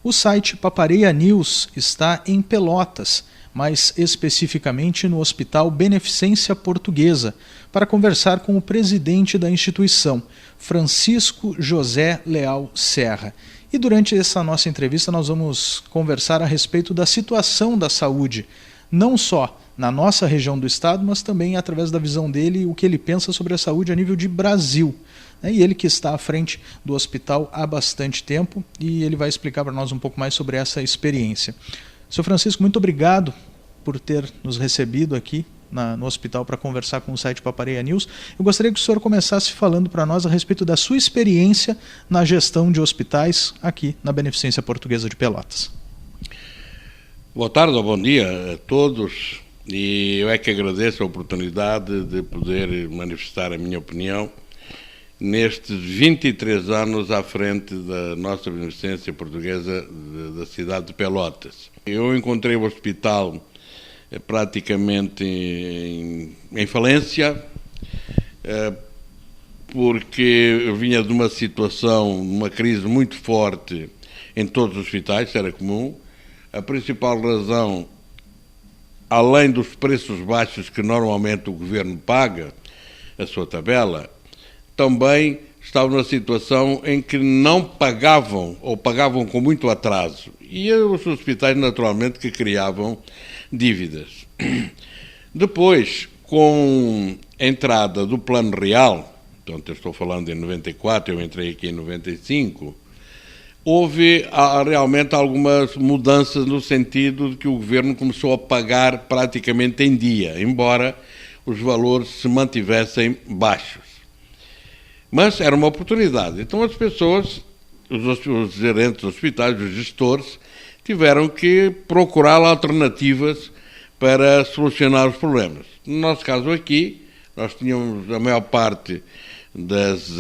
O site Papareia News está em Pelotas, mais especificamente no Hospital Beneficência Portuguesa, para conversar com o presidente da instituição, Francisco José Leal Serra. E durante essa nossa entrevista nós vamos conversar a respeito da situação da saúde, não só na nossa região do estado, mas também através da visão dele, o que ele pensa sobre a saúde a nível de Brasil. E ele que está à frente do hospital há bastante tempo e ele vai explicar para nós um pouco mais sobre essa experiência. Sr. Francisco, muito obrigado por ter nos recebido aqui no hospital para conversar com o site Papareia News. Eu gostaria que o senhor começasse falando para nós a respeito da sua experiência na gestão de hospitais aqui na Beneficência Portuguesa de Pelotas. Boa tarde ou bom dia a todos, e eu é que agradeço a oportunidade de poder manifestar a minha opinião nestes 23 anos à frente da nossa Beneficência Portuguesa da cidade de Pelotas. Eu encontrei o hospital praticamente em falência, porque eu vinha de uma situação, uma crise muito forte em todos os hospitais, isso era comum. A principal razão, além dos preços baixos que normalmente o governo paga, a sua tabela, também estava numa situação em que não pagavam ou pagavam com muito atraso. E os hospitais, naturalmente, que criavam dívidas. Depois, com a entrada do Plano Real, portanto, eu estou falando em 94, eu entrei aqui em 95, houve realmente algumas mudanças no sentido de que o governo começou a pagar praticamente em dia, embora os valores se mantivessem baixos. Mas era uma oportunidade. Então as pessoas, os gerentes dos hospitais, os gestores, tiveram que procurar alternativas para solucionar os problemas. No nosso caso aqui, nós tínhamos a maior parte das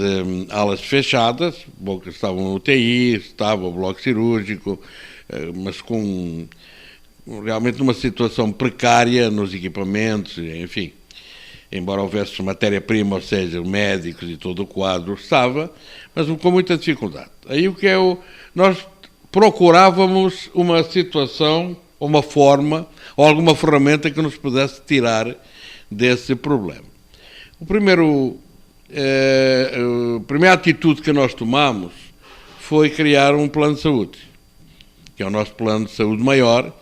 alas fechadas, estavam no UTI, estava o bloco cirúrgico, mas com realmente numa situação precária nos equipamentos, enfim. Embora houvesse matéria-prima, ou seja, médicos e todo o quadro estava, mas com muita dificuldade. Aí nós procurávamos uma situação, uma forma, ou alguma ferramenta que nos pudesse tirar desse problema. A primeira atitude que nós tomamos foi criar um plano de saúde, que é o nosso plano de saúde maior,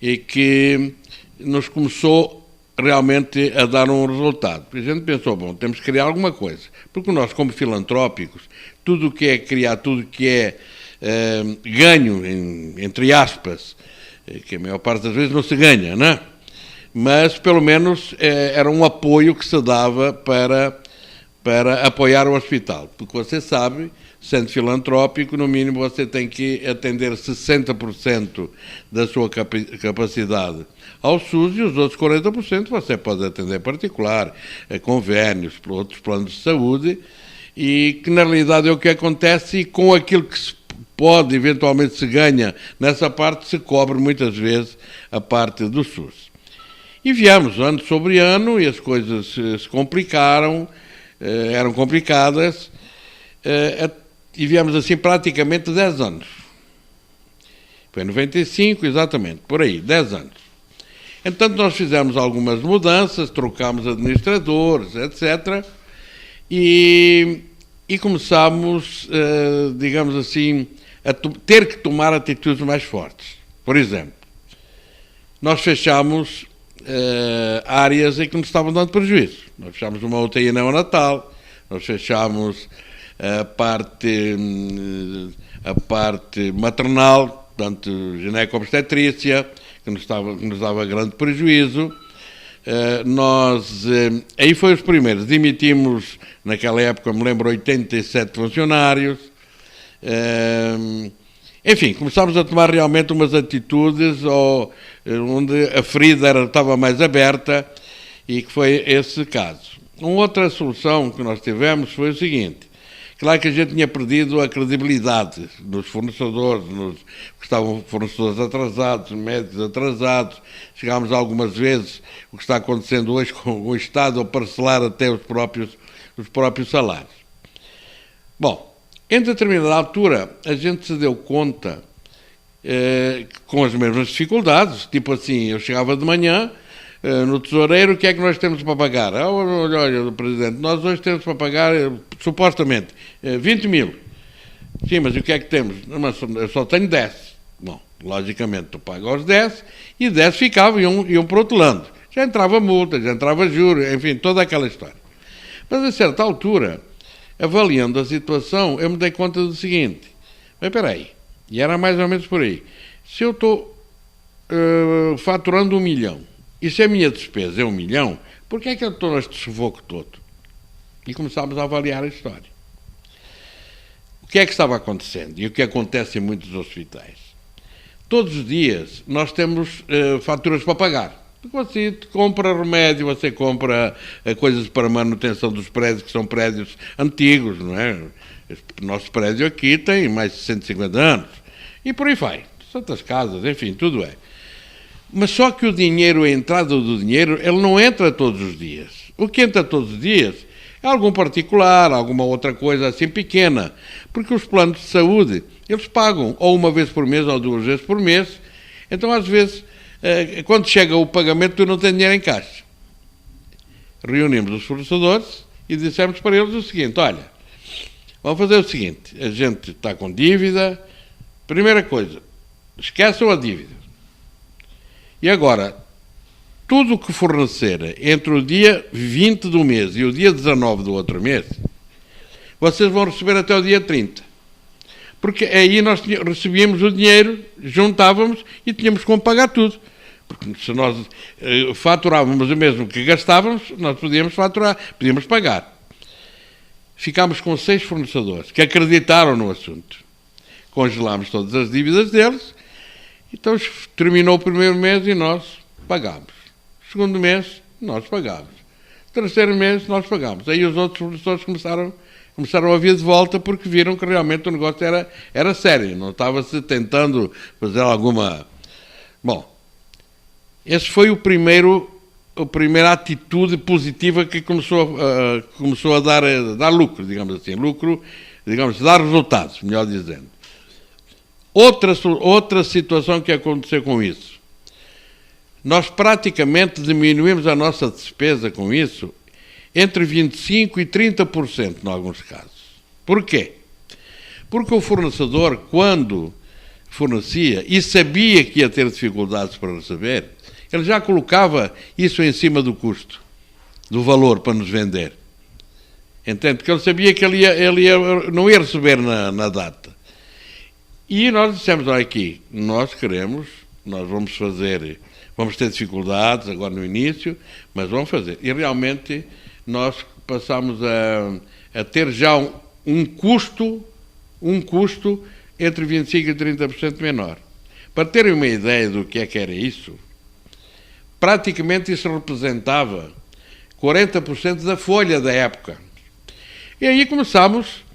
e que nos começou realmente a dar um resultado. A gente pensou, bom, temos que criar alguma coisa, porque nós, como filantrópicos, tudo o que é criar, tudo o que é ganho, entre aspas, que a maior parte das vezes não se ganha, não é? Mas, pelo menos, era um apoio que se dava para apoiar o hospital, porque você sabe, sendo filantrópico, no mínimo você tem que atender 60% da sua capacidade ao SUS e os outros 40% você pode atender particular, convênios, outros planos de saúde, e que na realidade é o que acontece, e com aquilo que se pode, eventualmente se ganha nessa parte, se cobre muitas vezes a parte do SUS. E viemos ano sobre ano e as coisas se complicaram, eram complicadas, e viemos assim praticamente 10 anos. Foi em 95, exatamente, por aí, 10 anos. Entretanto, nós fizemos algumas mudanças, trocámos administradores, etc., e começámos, digamos assim, a ter que tomar atitudes mais fortes. Por exemplo, nós fechámos áreas em que nos estavam dando prejuízo. Nós fechámos uma UTI neonatal, nós fechámos a parte maternal, portanto, gineco-obstetrícia, que nos dava grande prejuízo. Aí foi os primeiros, demitimos, naquela época, me lembro, 87 funcionários. Enfim, começámos a tomar realmente umas atitudes onde a ferida estava mais aberta, e que foi esse caso. Uma outra solução que nós tivemos foi o seguinte: claro que a gente tinha perdido a credibilidade nos fornecedores, que estavam fornecedores atrasados, médicos atrasados. Chegámos algumas vezes, o que está acontecendo hoje com o Estado, a parcelar até os próprios salários. Bom, em determinada altura, a gente se deu conta com as mesmas dificuldades. Tipo assim, eu chegava de manhã no tesoureiro, o que é que nós temos para pagar? Olha, Presidente, nós hoje temos para pagar, supostamente, 20 mil. Sim, mas e o que é que temos? Mas eu só tenho 10. Bom, logicamente, tu pagas os 10 e 10 ficavam e iam protelando. Já entrava multa, já entrava juros, enfim, toda aquela história. Mas a certa altura, avaliando a situação, eu me dei conta do seguinte: mas espera aí, e era mais ou menos por aí. Se eu estou faturando 1 milhão, e se a minha despesa é 1 milhão, por que é que eu estou neste sufoco todo? E começámos a avaliar a história. O que é que estava acontecendo? E o que acontece em muitos hospitais? Todos os dias nós temos faturas para pagar. Você compra remédio, você compra coisas para manutenção dos prédios, que são prédios antigos, não é? O nosso prédio aqui tem mais de 150 anos. E por aí vai. Tantas casas, enfim, tudo é. Mas só que o dinheiro, a entrada do dinheiro, ele não entra todos os dias. O que entra todos os dias é algum particular, alguma outra coisa assim pequena. Porque os planos de saúde, eles pagam ou uma vez por mês ou 2 vezes por mês. Então, às vezes, quando chega o pagamento, tu não tens dinheiro em caixa. Reunimos os fornecedores e dissemos para eles o seguinte: olha, vamos fazer o seguinte, a gente está com dívida, primeira coisa, esqueçam a dívida. E agora, tudo o que fornecer entre o dia 20 do mês e o dia 19 do outro mês, vocês vão receber até o dia 30. Porque aí nós recebíamos o dinheiro, juntávamos e tínhamos como pagar tudo. Porque se nós faturávamos o mesmo que gastávamos, nós podíamos faturar, podíamos pagar. Ficámos com 6 fornecedores que acreditaram no assunto. Congelámos todas as dívidas deles. Então terminou o primeiro mês e nós pagámos. Segundo mês, nós pagámos. Terceiro mês, nós pagámos. Aí os outros fornecedores começaram a vir de volta porque viram que realmente o negócio era sério. Não estava-se tentando fazer alguma... Bom, esse foi a primeira atitude positiva que começou a dar lucro, digamos assim. Lucro, digamos, dar resultados, melhor dizendo. Outra situação que aconteceu com isso. Nós praticamente diminuímos a nossa despesa com isso entre 25% e 30% em alguns casos. Por quê? Porque o fornecedor, quando fornecia e sabia que ia ter dificuldades para receber, ele já colocava isso em cima do custo, do valor para nos vender. Entende? Porque ele sabia que ele não ia receber na data. E nós dissemos: olha aqui, nós vamos ter dificuldades agora no início, mas vamos fazer. E realmente nós passamos a ter já um custo entre 25% e 30% menor. Para terem uma ideia do que era isso, praticamente isso representava 40% da folha da época. E aí começámos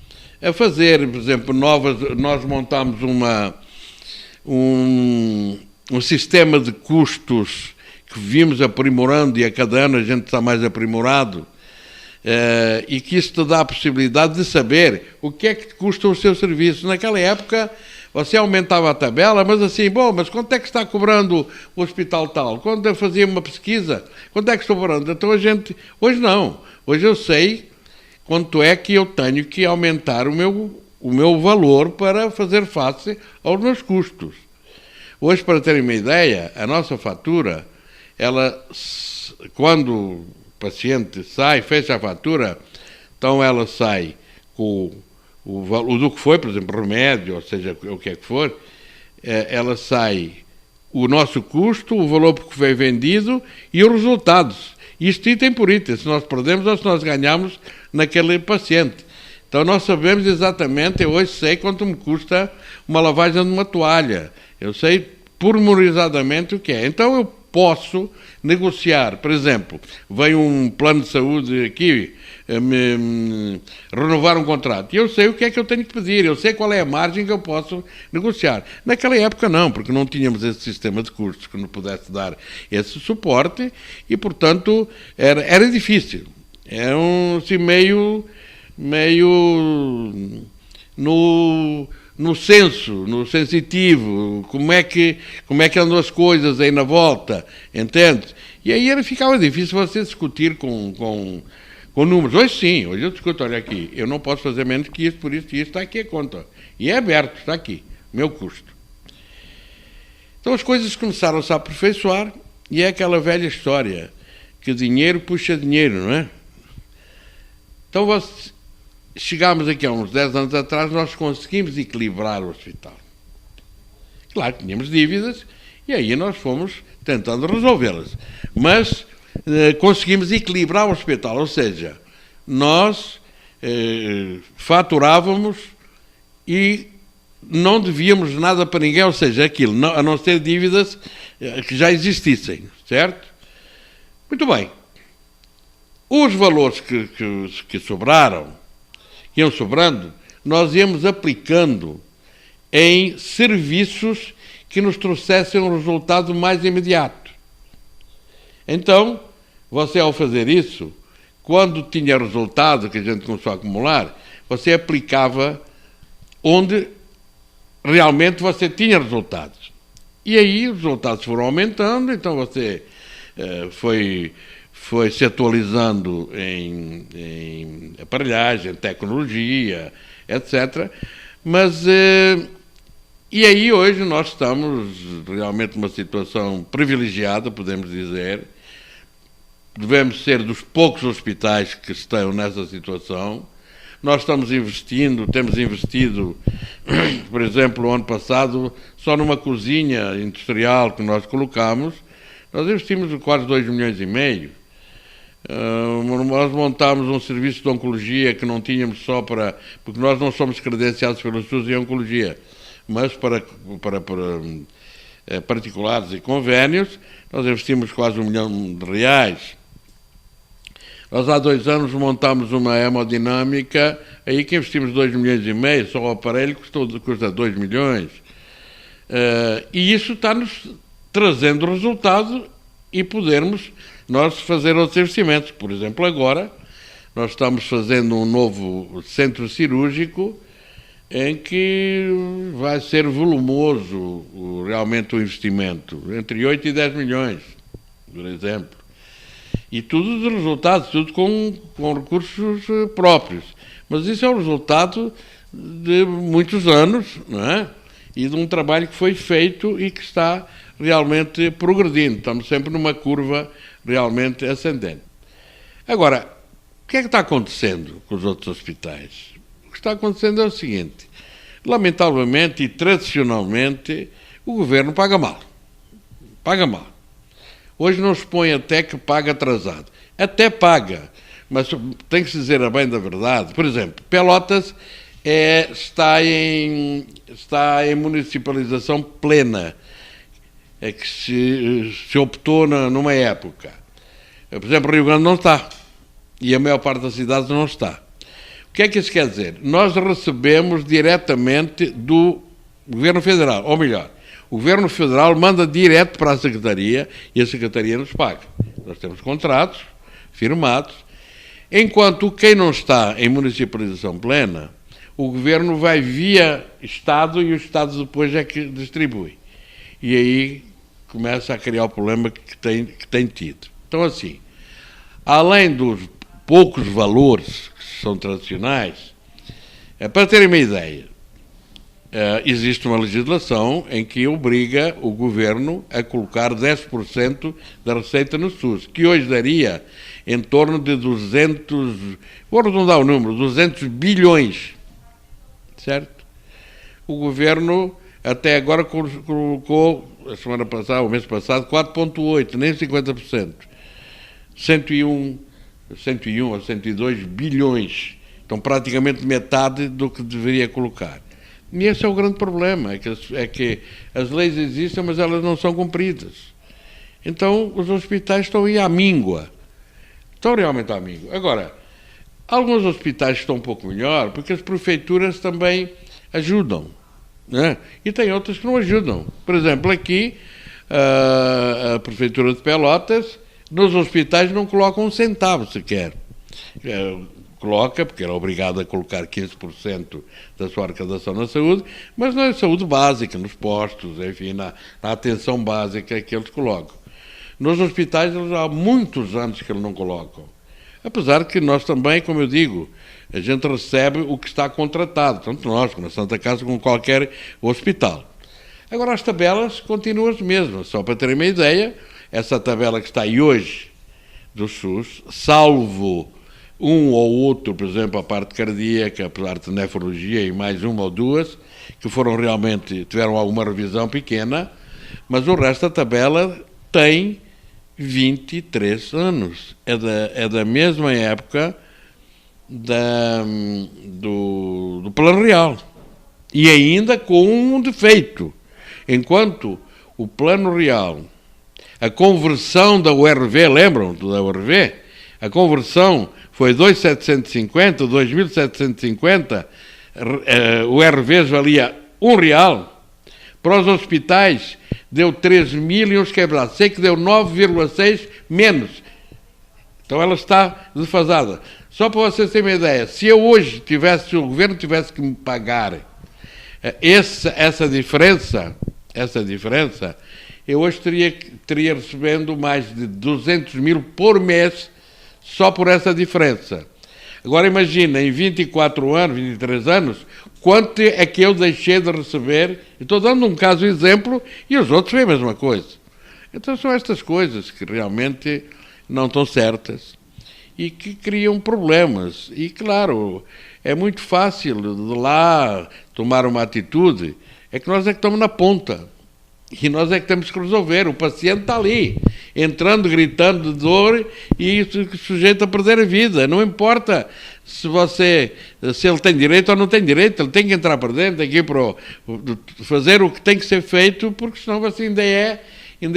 a fazer, por exemplo, nós montámos um sistema de custos que vimos aprimorando, e a cada ano a gente está mais aprimorado, e que isso te dá a possibilidade de saber o que é que te custa o seu serviço. Naquela época você aumentava a tabela, mas assim, mas quanto é que está cobrando o hospital tal? Quando eu fazia uma pesquisa, quanto é que estou cobrando? Então hoje não, hoje eu sei quanto é que eu tenho que aumentar o meu valor para fazer face aos meus custos. Hoje, para terem uma ideia, a nossa fatura, quando o paciente fecha a fatura, então ela sai com o do que foi, por exemplo, remédio, ou seja, o que é que for, ela sai o nosso custo, o valor que foi vendido e os resultados. Isto item por item, se nós perdemos ou se nós ganhamos naquele paciente. Então nós sabemos exatamente, eu hoje sei quanto me custa uma lavagem de uma toalha. Eu sei pormenorizadamente o que é. Então eu posso negociar, por exemplo, vem um plano de saúde aqui, renovar um contrato, e eu sei o que é que eu tenho que pedir, eu sei qual é a margem que eu posso negociar. Naquela época não, porque não tínhamos esse sistema de custos que nos pudesse dar esse suporte, e portanto era difícil. Era assim, meio no no senso, no sensitivo, como é que andam as coisas aí na volta, entende? E aí ficava difícil você discutir com números. Hoje sim, hoje eu discuto, olha aqui, eu não posso fazer menos que isso, por isso, e isso está aqui a conta. E é aberto, está aqui, meu custo. Então as coisas começaram-se a aperfeiçoar, e é aquela velha história, que dinheiro puxa dinheiro, não é? Então chegámos aqui há uns 10 anos atrás, nós conseguimos equilibrar o hospital. Claro que tínhamos dívidas, e aí nós fomos tentando resolvê-las. Mas conseguimos equilibrar o hospital, ou seja, nós faturávamos e não devíamos nada para ninguém, ou seja, aquilo, a não ser dívidas que já existissem, certo? Muito bem. Os valores que sobraram, que iam sobrando, nós íamos aplicando em serviços que nos trouxessem um resultado mais imediato. Então, você ao fazer isso, quando tinha resultado que a gente começou a acumular, você aplicava onde realmente você tinha resultados. E aí os resultados foram aumentando, então você foi se atualizando em aparelhagem, tecnologia, etc. Mas, e aí hoje nós estamos realmente numa situação privilegiada, podemos dizer. Devemos ser dos poucos hospitais que estão nessa situação. Nós estamos investindo, temos investido, por exemplo, o ano passado, só numa cozinha industrial que nós colocamos, nós investimos quase 2,5 milhões. Nós montámos um serviço de oncologia que não tínhamos só para... Porque nós não somos credenciados pelo SUS em oncologia, mas para particulares e convénios, nós investimos quase R$1 milhão. Nós há 2 anos montámos uma hemodinâmica, aí que investimos 2,5 milhões, só o aparelho custa 2 milhões. E isso está-nos trazendo resultado e podermos nós fazer outros investimentos. Por exemplo, agora nós estamos fazendo um novo centro cirúrgico em que vai ser volumoso realmente o investimento, entre 8 e 10 milhões, por exemplo. E tudo de resultados, tudo com recursos próprios. Mas isso é o resultado de muitos anos, não é? E de um trabalho que foi feito e que está realmente progredindo. Estamos sempre numa curva realmente ascendente. Agora, o que é que está acontecendo com os outros hospitais? O que está acontecendo é o seguinte: lamentavelmente e tradicionalmente, o governo paga mal. Paga mal. Hoje não se põe até que paga atrasado. Até paga, mas tem que se dizer a bem da verdade. Por exemplo, Pelotas está em municipalização plena, que se optou numa época. Por exemplo, Rio Grande não está, e a maior parte das cidades não está. O que é que isso quer dizer? Nós recebemos diretamente do Governo Federal, ou melhor, o Governo Federal manda direto para a Secretaria e a Secretaria nos paga. Nós temos contratos firmados, enquanto quem não está em municipalização plena, o Governo vai via Estado e o Estado depois é que distribui. E aí começa a criar o problema que tem tido. Então, assim, além dos poucos valores que são tradicionais, para terem uma ideia, existe uma legislação em que obriga o Governo a colocar 10% da receita no SUS, que hoje daria em torno de 200, vou arredondar o número, 200 bilhões, certo? O Governo até agora colocou, a semana passada, o mês passado, 4,8%, nem 50%. 101 a 102 bilhões, então praticamente metade do que deveria colocar. E esse é o grande problema, é que as leis existem, mas elas não são cumpridas. Então, os hospitais estão aí à míngua. Estão realmente à míngua. Agora, alguns hospitais estão um pouco melhor, porque as prefeituras também ajudam, né? E tem outras que não ajudam. Por exemplo, aqui, a Prefeitura de Pelotas, nos hospitais não colocam um centavo sequer. coloca, porque era obrigado a colocar 15% da sua arrecadação na saúde, mas na saúde básica, nos postos, enfim, na atenção básica que eles colocam. Nos hospitais, há muitos anos que eles não colocam. Apesar que nós também, como eu digo, a gente recebe o que está contratado, tanto nós, como a Santa Casa, como qualquer hospital. Agora, as tabelas continuam as mesmas. Só para terem uma ideia, essa tabela que está aí hoje do SUS, salvo um ou outro, por exemplo, a parte cardíaca, a parte de nefrologia e mais uma ou duas, que foram realmente, tiveram alguma revisão pequena, mas o resto da tabela tem 23 anos. É da mesma época do Plano Real. E ainda com um defeito. Enquanto o Plano Real, a conversão da URV, lembram da URV? A conversão foi 2.750, 2.750, o RV valia R$1. Para os hospitais deu 3.000 e uns quebrados. Sei que deu 9,6 menos. Então ela está desfasada. Só para vocês terem uma ideia, se o governo tivesse que me pagar essa diferença, eu hoje teria recebendo mais de 200 mil por mês só por essa diferença. Agora imagina, em 24 anos, 23 anos, quanto é que eu deixei de receber? Estou dando um caso exemplo e os outros veem a mesma coisa. Então são estas coisas que realmente não estão certas e que criam problemas. E claro, é muito fácil de lá tomar uma atitude, é que nós é que estamos na ponta. E nós é que temos que resolver. O paciente está ali, entrando, gritando de dor e sujeito a perder a vida. Não importa se ele tem direito ou não tem direito, ele tem que entrar para dentro, tem que ir fazer o que tem que ser feito, porque senão você ainda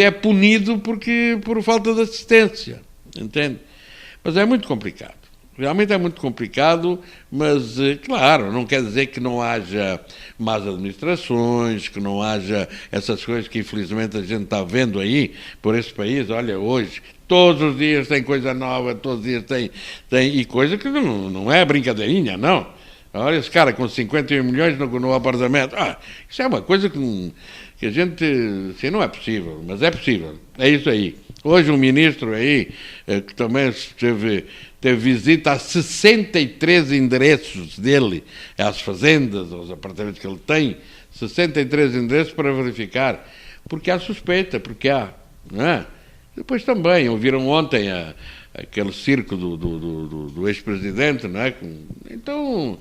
é punido por falta de assistência. Entende? Mas é muito complicado. Realmente é muito complicado, mas, claro, não quer dizer que não haja más administrações, que não haja essas coisas que, infelizmente, a gente está vendo aí por esse país. Olha, hoje, todos os dias tem coisa nova, todos os dias tem e coisa que não é brincadeirinha, não. Olha, esse cara com 51 milhões no apartamento. Isso é uma coisa que a gente... Assim, não é possível, mas é possível. É isso aí. Hoje um ministro aí, que também teve visita a 63 endereços dele, às fazendas, aos apartamentos que ele tem, 63 endereços para verificar, porque há suspeita, porque há, não é? Depois também, ouviram ontem aquele circo do ex-presidente, não é? Então,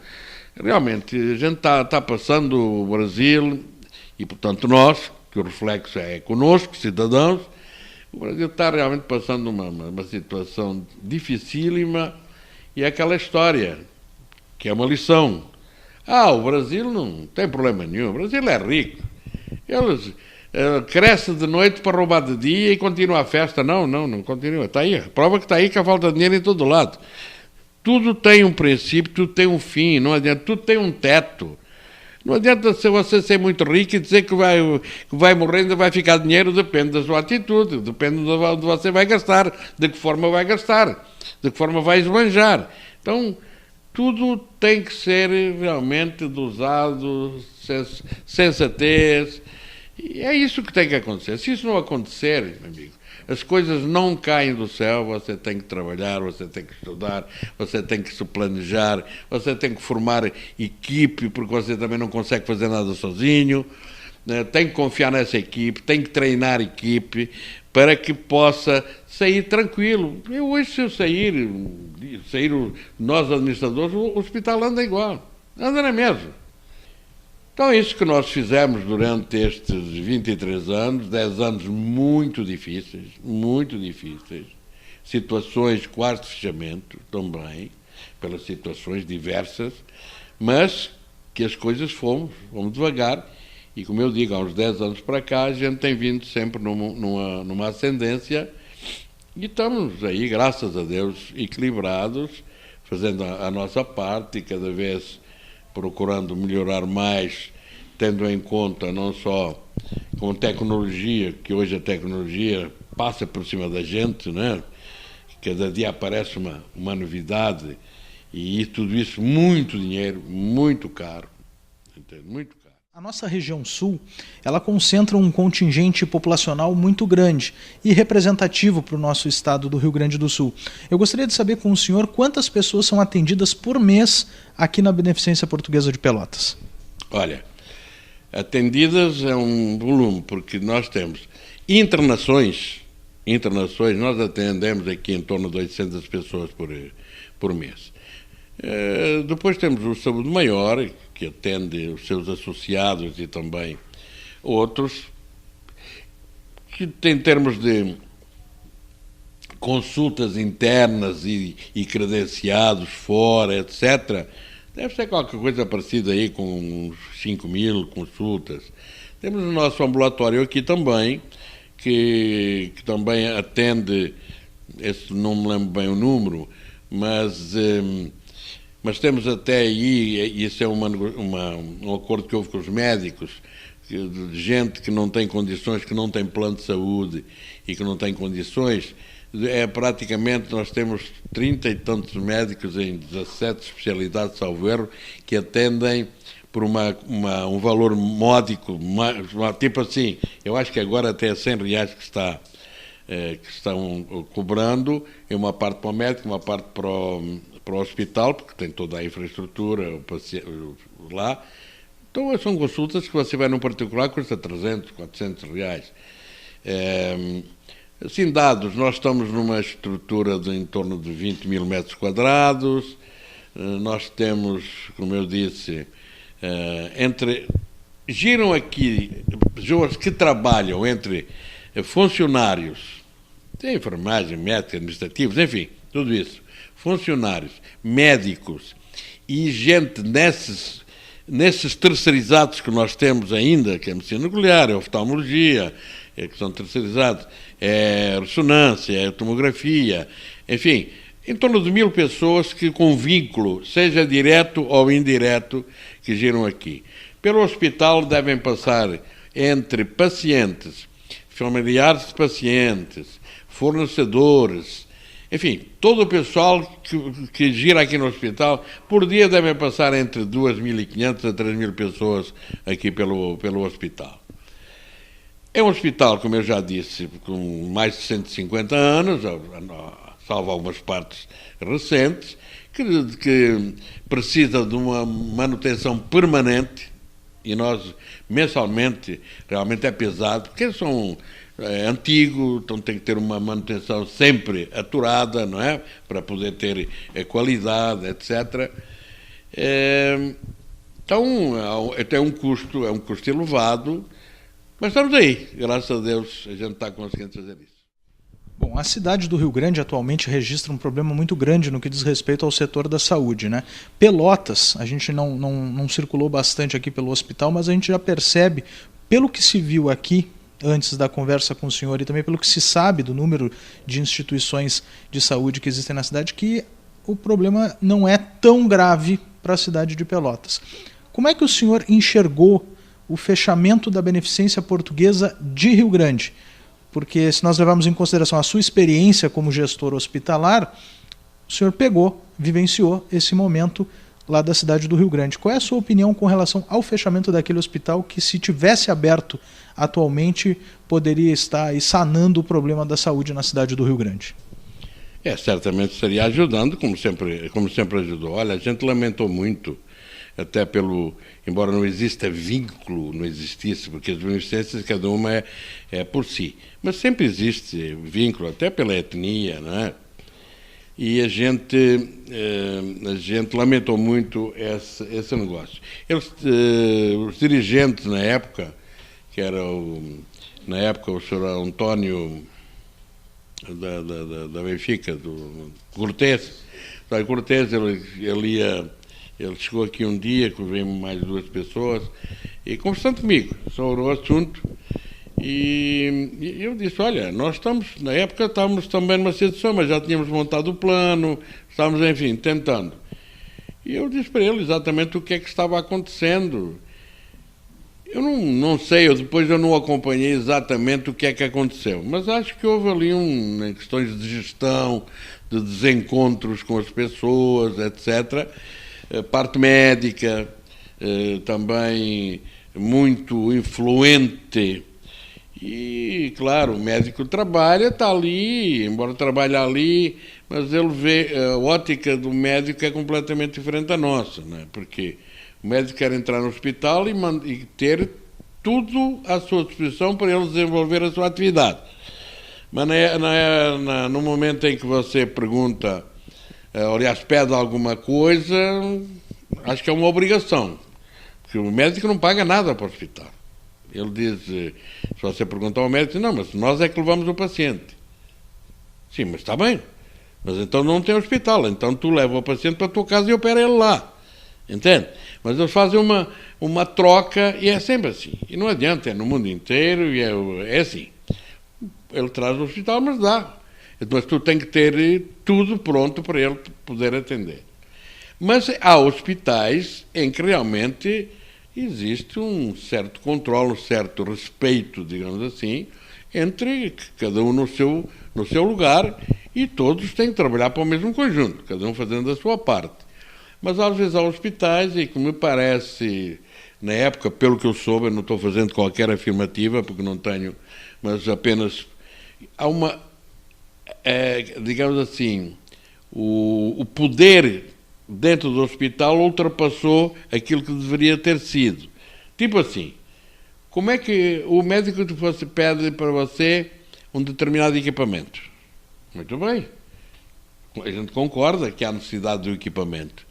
realmente, a gente está passando o Brasil, e portanto nós, que o reflexo é conosco, cidadãos, o Brasil está realmente passando uma situação dificílima e é aquela história, que é uma lição. O Brasil não tem problema nenhum, o Brasil é rico. Eles crescem de noite para roubar de dia e continua a festa. Não continua. Está aí, a prova que está aí que a falta de dinheiro em todo lado. Tudo tem um princípio, tudo tem um fim, não adianta, tudo tem um teto. Não adianta você ser muito rico e dizer que vai morrendo e vai ficar dinheiro, depende da sua atitude, depende de onde você vai gastar, de que forma vai gastar, de que forma vai esbanjar. Então, tudo tem que ser realmente dosado, sensatez, e é isso que tem que acontecer. Se isso não acontecer, meu amigo, as coisas não caem do céu, você tem que trabalhar, você tem que estudar, você tem que se planejar, você tem que formar equipe, porque você também não consegue fazer nada sozinho, tem que confiar nessa equipe, tem que treinar a equipe para que possa sair tranquilo. Eu hoje, se eu sair nós administradores, o hospital anda igual, anda na mesma. Então é isso que nós fizemos durante estes 23 anos, 10 anos muito difíceis, situações quase de fechamento também, pelas situações diversas, mas que as coisas fomos devagar, e como eu digo, há uns 10 anos para cá, a gente tem vindo sempre numa ascendência, e estamos aí, graças a Deus, equilibrados, fazendo a nossa parte, e cada vez procurando melhorar mais, tendo em conta não só com tecnologia, que hoje a tecnologia passa por cima da gente, né? Cada dia aparece uma novidade E tudo isso, muito dinheiro, muito caro. Entende? Muito caro. A nossa região sul, ela concentra um contingente populacional muito grande e representativo para o nosso estado do Rio Grande do Sul. Eu gostaria de saber com o senhor quantas pessoas são atendidas por mês aqui na Beneficência Portuguesa de Pelotas. Olha, atendidas é um volume, porque nós temos internações, nós atendemos aqui em torno de 800 pessoas por mês. Depois temos o Saúde Maior, que atende os seus associados e também outros, que em termos de consultas internas e credenciados fora, etc., deve ser qualquer coisa parecida aí com uns 5.000 consultas. Temos o nosso ambulatório aqui também, que também atende, esse não me lembro bem o número, mas temos até aí, e isso é um acordo que houve com os médicos, de gente que não tem condições, que não tem plano de saúde e que não tem condições, praticamente nós temos 30 e tantos médicos em 17 especialidades, salvo erro, que atendem por um valor módico, tipo assim, eu acho que agora até é R$100 que estão cobrando, é uma parte para o médico, uma parte para o hospital, porque tem toda a infraestrutura lá. Então, são consultas que você vai num particular, custa R$300, R$400. Assim, dados, nós estamos numa estrutura de em torno de 20.000 metros quadrados, nós temos, como eu disse, giram aqui pessoas que trabalham entre funcionários, tem enfermagem, médicos, administrativos, enfim, tudo isso, funcionários, médicos e gente nesses terceirizados que nós temos ainda, que é a medicina nuclear, é a oftalmologia, que são terceirizados, é ressonância, é tomografia, enfim, em torno de 1.000 pessoas que com vínculo, seja direto ou indireto, que giram aqui. Pelo hospital devem passar entre pacientes, familiares de pacientes, fornecedores, enfim, todo o pessoal que gira aqui no hospital, por dia devem passar entre 2.500 a 3.000 pessoas aqui pelo hospital. É um hospital, como eu já disse, com mais de 150 anos, salvo algumas partes recentes, que precisa de uma manutenção permanente, e nós, mensalmente, realmente é pesado, porque é antigo, então tem que ter uma manutenção sempre aturada, não é? Para poder ter qualidade, etc. Então, é um custo elevado, mas estamos aí, graças a Deus, a gente está conseguindo fazer isso. Bom, a cidade do Rio Grande atualmente registra um problema muito grande no que diz respeito ao setor da saúde, né? Pelotas, a gente não circulou bastante aqui pelo hospital, mas a gente já percebe, pelo que se viu aqui, antes da conversa com o senhor, e também pelo que se sabe do número de instituições de saúde que existem na cidade, que o problema não é tão grave para a cidade de Pelotas. Como é que o senhor enxergou o fechamento da Beneficência Portuguesa de Rio Grande? Porque se nós levarmos em consideração a sua experiência como gestor hospitalar, o senhor vivenciou esse momento lá da cidade do Rio Grande. Qual é a sua opinião com relação ao fechamento daquele hospital que, se tivesse aberto atualmente, poderia estar aí sanando o problema da saúde na cidade do Rio Grande? Certamente estaria ajudando, como sempre ajudou. Olha, a gente lamentou muito, até embora não exista vínculo, não existisse, porque as beneficências, cada uma é por si. Mas sempre existe vínculo, até pela etnia, não é? E a gente lamentou muito esse negócio. Os dirigentes na época, que era o senhor António da Benfica, do Cortés. O Cortés, ele chegou aqui um dia, que veio mais 2 pessoas, e conversando comigo sobre o assunto, e eu disse, olha, na época estávamos também numa situação, mas já tínhamos montado o plano, estávamos, enfim, tentando. E eu disse para ele exatamente o que é que estava acontecendo. Eu não sei, depois eu não acompanhei exatamente o que é que aconteceu, mas acho que houve ali questões de gestão, de desencontros com as pessoas, etc. Parte médica, também muito influente. E, claro, o médico trabalha, está ali, embora trabalhe ali, mas ele vê, a ótica do médico é completamente diferente da nossa, né? Porque o médico quer entrar no hospital e ter tudo à sua disposição para ele desenvolver a sua atividade. Mas no momento em que você pergunta, aliás, pede alguma coisa, acho que é uma obrigação. Porque o médico não paga nada para o hospital. Ele diz, se você perguntar ao médico, não, mas nós é que levamos o paciente. Sim, mas está bem. Mas então não tem hospital. Então tu leva o paciente para a tua casa e opera ele lá. Entende? Mas eles fazem uma troca e é sempre assim. E não adianta, é no mundo inteiro e é assim. Ele traz o hospital, mas dá. Mas tu tens que ter tudo pronto para ele poder atender. Mas há hospitais em que realmente existe um certo controle, um certo respeito, digamos assim, entre cada um no seu lugar e todos têm que trabalhar para o mesmo conjunto, cada um fazendo a sua parte. Mas às vezes há hospitais e que me parece, na época, pelo que eu soube, eu não estou fazendo qualquer afirmativa, porque não tenho, mas apenas há digamos assim, o poder dentro do hospital ultrapassou aquilo que deveria ter sido. Tipo assim, como é que o médico pede para você um determinado equipamento? Muito bem, a gente concorda que há necessidade do equipamento,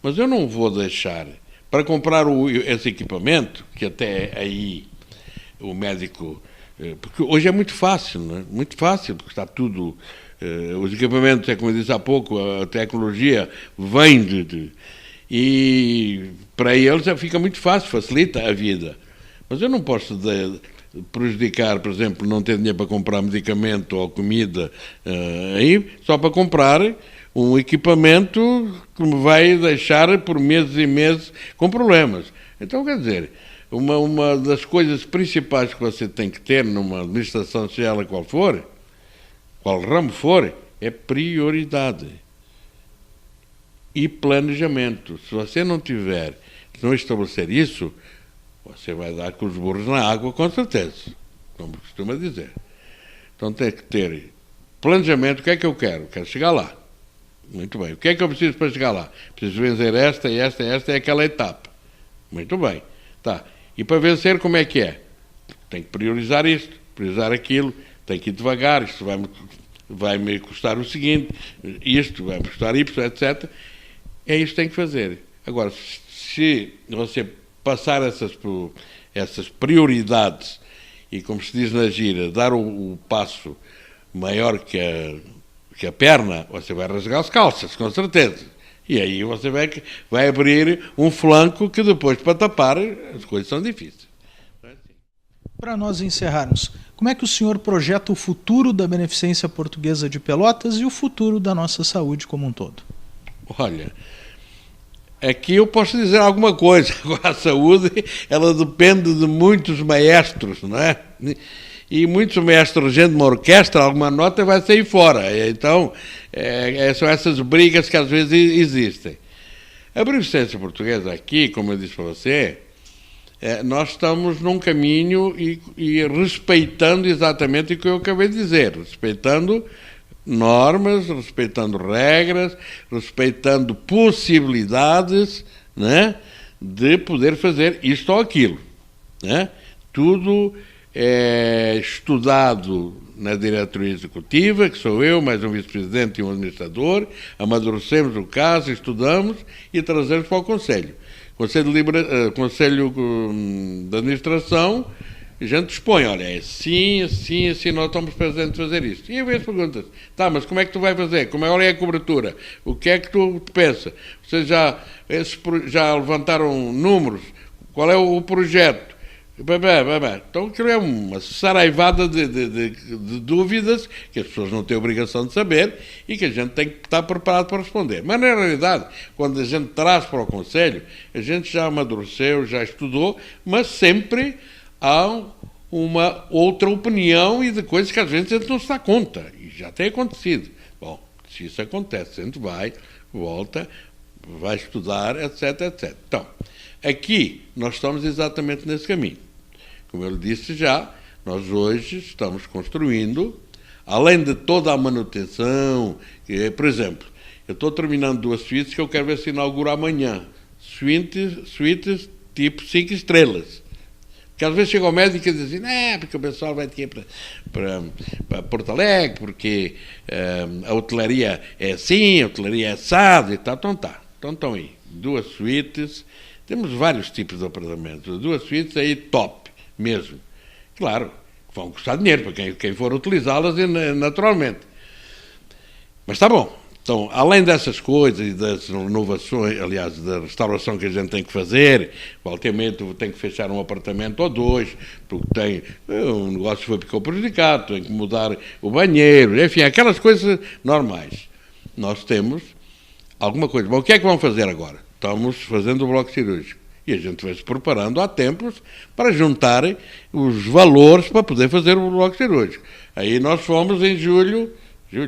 mas eu não vou deixar, para comprar esse equipamento, que até aí o médico... Porque hoje é muito fácil, não é? Muito fácil, porque está tudo... os equipamentos, como eu disse há pouco, a tecnologia vem e para eles fica muito fácil, facilita a vida. Mas eu não posso prejudicar, por exemplo, não ter dinheiro para comprar medicamento ou comida aí, só para comprar um equipamento que me vai deixar por meses e meses com problemas. Então, quer dizer, uma das coisas principais que você tem que ter numa administração, seja ela qual for, qual ramo for, é prioridade e planejamento. Se você não estabelecer isso, você vai dar com os burros na água, com certeza, como costuma dizer. Então tem que ter planejamento. O que é que eu quero? Quero chegar lá. Muito bem. O que é que eu preciso para chegar lá? Preciso vencer esta e aquela etapa. Muito bem. Tá. E para vencer, como é que é? Tem que priorizar isto, priorizar aquilo, tem que ir devagar, isto vai me custar o seguinte, isto vai me custar Y, etc. É isto que tem que fazer. Agora, se você passar essas prioridades e, como se diz na gira, dar o passo maior que a perna, você vai rasgar as calças, com certeza. E aí você vai abrir um flanco que depois, para tapar, as coisas são difíceis. Para nós encerrarmos, como é que o senhor projeta o futuro da Beneficência Portuguesa de Pelotas e o futuro da nossa saúde como um todo? Olha, aqui eu posso dizer alguma coisa. A saúde, ela depende de muitos maestros, não é? E muitos maestros, gente de uma orquestra, alguma nota vai sair fora. Então, são essas brigas que às vezes existem. A Beneficência Portuguesa aqui, como eu disse para você, nós estamos num caminho e respeitando exatamente o que eu acabei de dizer, respeitando normas, respeitando regras, respeitando possibilidades, né, de poder fazer isto ou aquilo. Né? Tudo é estudado na diretoria executiva, que sou eu, mais um vice-presidente e um administrador, amadurecemos o caso, estudamos e trazemos para o Conselho. Conselho de Administração, a gente dispõe, olha, é assim, assim, assim, nós estamos presentes a fazer isto. E eu vejo perguntas, tá, mas como é que tu vai fazer? Qual é a cobertura? O que é que tu pensa? Vocês já levantaram números? Qual é o projeto? Então aquilo é uma saraivada de dúvidas que as pessoas não têm obrigação de saber e que a gente tem que estar preparado para responder. Mas, na realidade, quando a gente traz para o Conselho, a gente já amadureceu, já estudou, mas sempre há uma outra opinião e de coisas que às vezes a gente não se dá conta. E já tem acontecido. Bom, se isso acontece, a gente vai, volta, vai estudar, etc, etc. Então, aqui nós estamos exatamente nesse caminho. Como eu lhe disse já, nós hoje estamos construindo, além de toda a manutenção, por exemplo, eu estou terminando 2 suítes que eu quero ver se inauguro amanhã. Suítes tipo 5 estrelas. Porque às vezes chega ao médico e diz assim, porque o pessoal vai ter para Porto Alegre, porque a hotelaria é assim, a hotelaria é assado e tal. Então tá. Então estão aí 2 suítes, temos vários tipos de apartamentos, 2 suítes aí top mesmo. Claro, vão custar dinheiro para quem for utilizá-las naturalmente. Mas está bom. Então, além dessas coisas e das inovações, aliás, da restauração que a gente tem que fazer, qualquermente tem que fechar um apartamento ou 2, porque o negócio ficou prejudicado, tem que mudar o banheiro, enfim, aquelas coisas normais. Nós temos alguma coisa. Bom, o que é que vamos fazer agora? Estamos fazendo o bloco cirúrgico. E a gente vai se preparando há tempos para juntar os valores para poder fazer o bloco cirúrgico. Aí nós fomos em julho,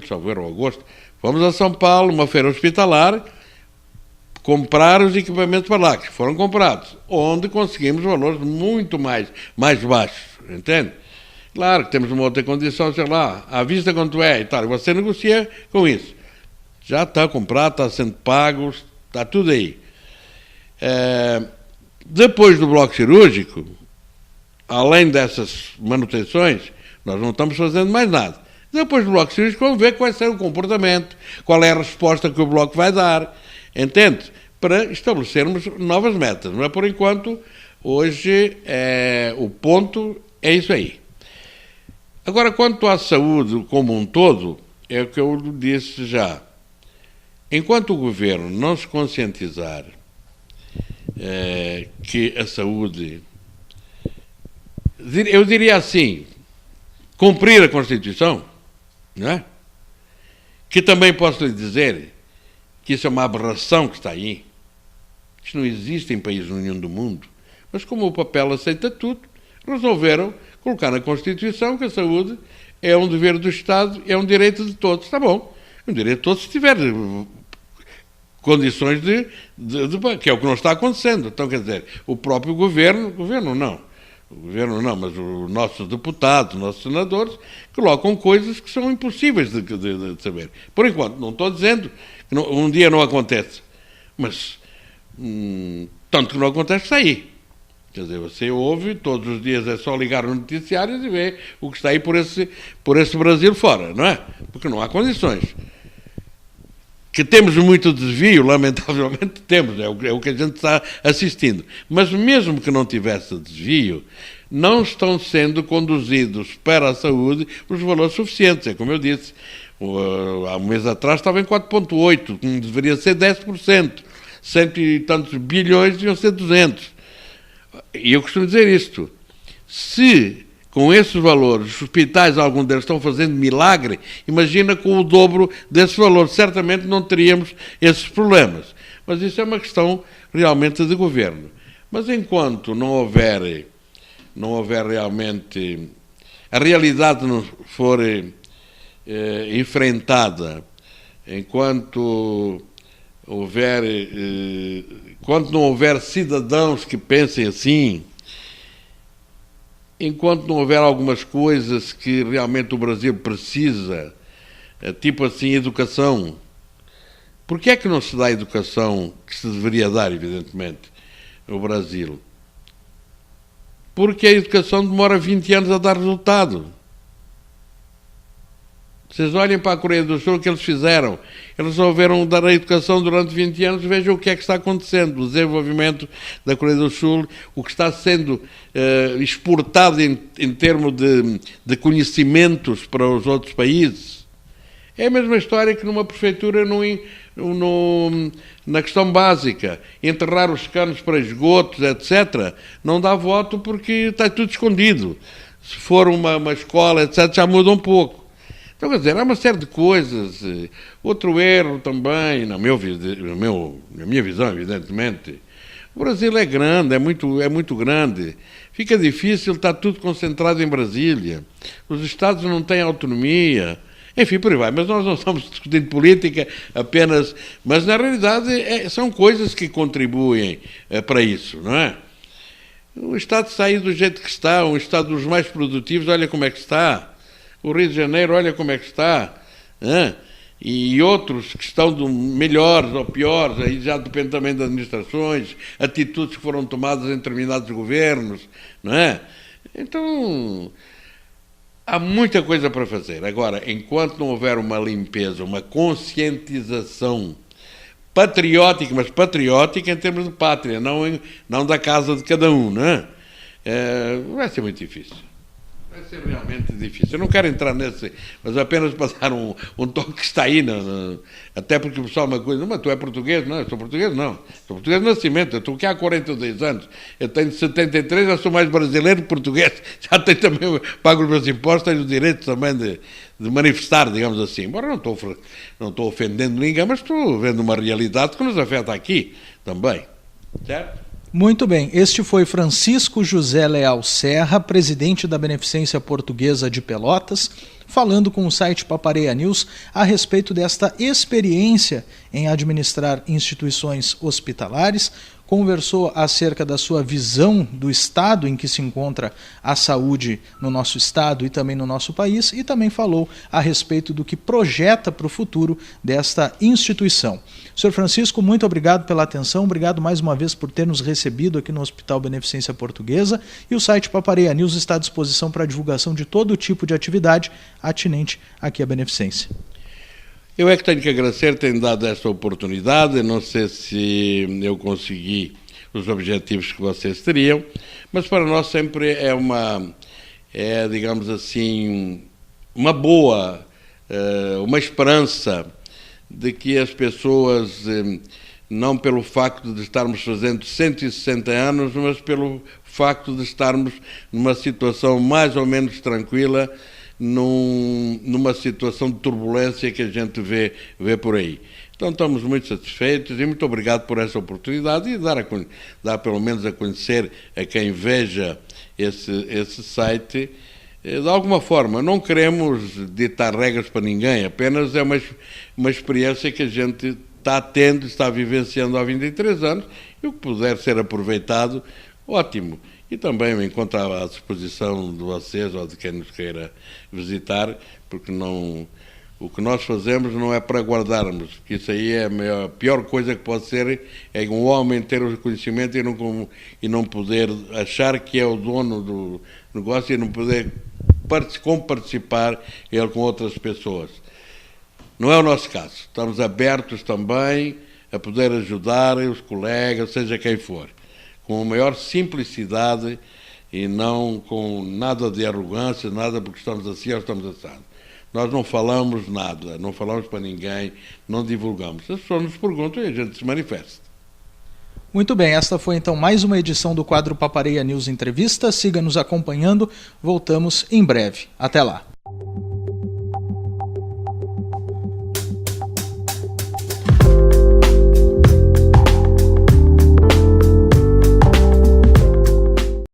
salvo erro, agosto, fomos a São Paulo, uma feira hospitalar, comprar os equipamentos para lá, que foram comprados, onde conseguimos valores muito mais baixos, entende? Claro que temos uma outra condição, sei lá, à vista quanto é e tal, e você negocia com isso. Já está comprado, está sendo pago, está tudo aí. Depois do bloco cirúrgico, além dessas manutenções, nós não estamos fazendo mais nada. Depois do bloco cirúrgico, vamos ver qual vai ser o comportamento, qual é a resposta que o bloco vai dar, entende? Para estabelecermos novas metas. Mas, por enquanto, hoje, o ponto é isso aí. Agora, quanto à saúde como um todo, é o que eu disse já. Enquanto o governo não se conscientizar que a saúde, eu diria assim, cumprir a Constituição, não é? Que também posso lhe dizer que isso é uma aberração que está aí. Isto não existe em país nenhum do mundo. Mas como o papel aceita tudo, resolveram colocar na Constituição que a saúde é um dever do Estado, é um direito de todos. Está bom, é um direito de todos se tiver condições que é o que não está acontecendo. Então, quer dizer, o próprio governo não, mas os nossos deputados, os nossos senadores, colocam coisas que são impossíveis de saber. Por enquanto, não estou dizendo que um dia não acontece, mas tanto que não acontece está aí. Quer dizer, você ouve, todos os dias é só ligar no noticiário e ver o que está aí por esse Brasil fora, não é? Porque não há condições. Que temos muito desvio, lamentavelmente temos, é o que a gente está assistindo. Mas mesmo que não tivesse desvio, não estão sendo conduzidos para a saúde os valores suficientes. É como eu disse, há um mês atrás estava em 4,8, deveria ser 10%. 100 e tantos bilhões deviam ser 200. E eu costumo dizer isto, se com esses valores, os hospitais, alguns deles estão fazendo milagre, imagina com o dobro desse valor. Certamente não teríamos esses problemas. Mas isso é uma questão realmente de governo. Mas enquanto não houver realmente, a realidade não for enfrentada, enquanto não houver cidadãos que pensem assim, enquanto não houver algumas coisas que realmente o Brasil precisa, tipo assim, educação. Por que é que não se dá a educação que se deveria dar, evidentemente, no Brasil? Porque a educação demora 20 anos a dar resultado. Vocês olhem para a Coreia do Sul, o que eles fizeram. Eles resolveram dar a educação durante 20 anos, vejam o que é que está acontecendo. O desenvolvimento da Coreia do Sul, o que está sendo exportado em termos de conhecimentos para os outros países. É a mesma história que numa prefeitura na questão básica, enterrar os canos para esgotos, etc., não dá voto porque está tudo escondido. Se for uma escola, etc., já muda um pouco. Então, quer dizer, há uma série de coisas. Outro erro também, na minha visão, evidentemente, o Brasil é grande, é muito grande. Fica difícil, está tudo concentrado em Brasília. Os Estados não têm autonomia. Enfim, por aí vai. Mas nós não estamos discutindo política apenas... Mas, na realidade, são coisas que contribuem para isso, não é? O Estado está aí do jeito que está, um Estado dos mais produtivos, olha como é que está. O Rio de Janeiro, olha como é que está. E outros que estão melhores ou piores, aí já depende também das administrações, atitudes que foram tomadas em determinados governos, não é? Então, há muita coisa para fazer. Agora, enquanto não houver uma limpeza, uma conscientização patriótica, mas patriótica em termos de pátria, não da casa de cada um, não é? Vai ser muito difícil. Vai ser realmente difícil. Eu não quero entrar nesse, mas apenas para dar um toque que está aí, até porque o pessoal uma coisa, mas tu é português? Não, eu sou português, não. Sou português de nascimento, eu estou aqui há 42 anos. Eu tenho 73, já sou mais brasileiro que português. Já tenho também, pago os meus impostos, tenho o direito também de manifestar, digamos assim. Embora não estou ofendendo ninguém, mas estou vendo uma realidade que nos afeta aqui também. Certo? Muito bem, este foi Francisco José Leal Serra, presidente da Beneficência Portuguesa de Pelotas, falando com o site Papareia News a respeito desta experiência em administrar instituições hospitalares, conversou acerca da sua visão do estado em que se encontra a saúde no nosso estado e também no nosso país, e também falou a respeito do que projeta para o futuro desta instituição. Sr. Francisco, muito obrigado pela atenção, obrigado mais uma vez por ter nos recebido aqui no Hospital Beneficência Portuguesa, e o site Papareia News está à disposição para a divulgação de todo tipo de atividade atinente aqui à Beneficência. Eu é que tenho que agradecer ter dado esta oportunidade. Não sei se eu consegui os objetivos que vocês teriam, mas para nós sempre digamos assim, uma boa, uma esperança de que as pessoas, não pelo facto de estarmos fazendo 160 anos, mas pelo facto de estarmos numa situação mais ou menos tranquila, numa situação de turbulência que a gente vê por aí. Então estamos muito satisfeitos e muito obrigado por essa oportunidade e dar pelo menos a conhecer a quem veja esse site. De alguma forma, não queremos ditar regras para ninguém, apenas é uma experiência que a gente está tendo, está vivenciando há 23 anos, e o que puder ser aproveitado, ótimo. E também me encontro à disposição de vocês ou de quem nos queira visitar, porque o que nós fazemos não é para guardarmos, porque isso aí é a pior coisa que pode ser, é um homem ter o conhecimento e não poder achar que é o dono do negócio e não poder participar ele com outras pessoas. Não é o nosso caso. Estamos abertos também a poder ajudar os colegas, seja quem for, com a maior simplicidade e não com nada de arrogância, nada porque estamos assim ou estamos assados. Nós não falamos nada, não falamos para ninguém, não divulgamos. As pessoas nos perguntam e a gente se manifesta. Muito bem, esta foi então mais uma edição do quadro Papareia News Entrevista. Siga nos acompanhando, voltamos em breve. Até lá.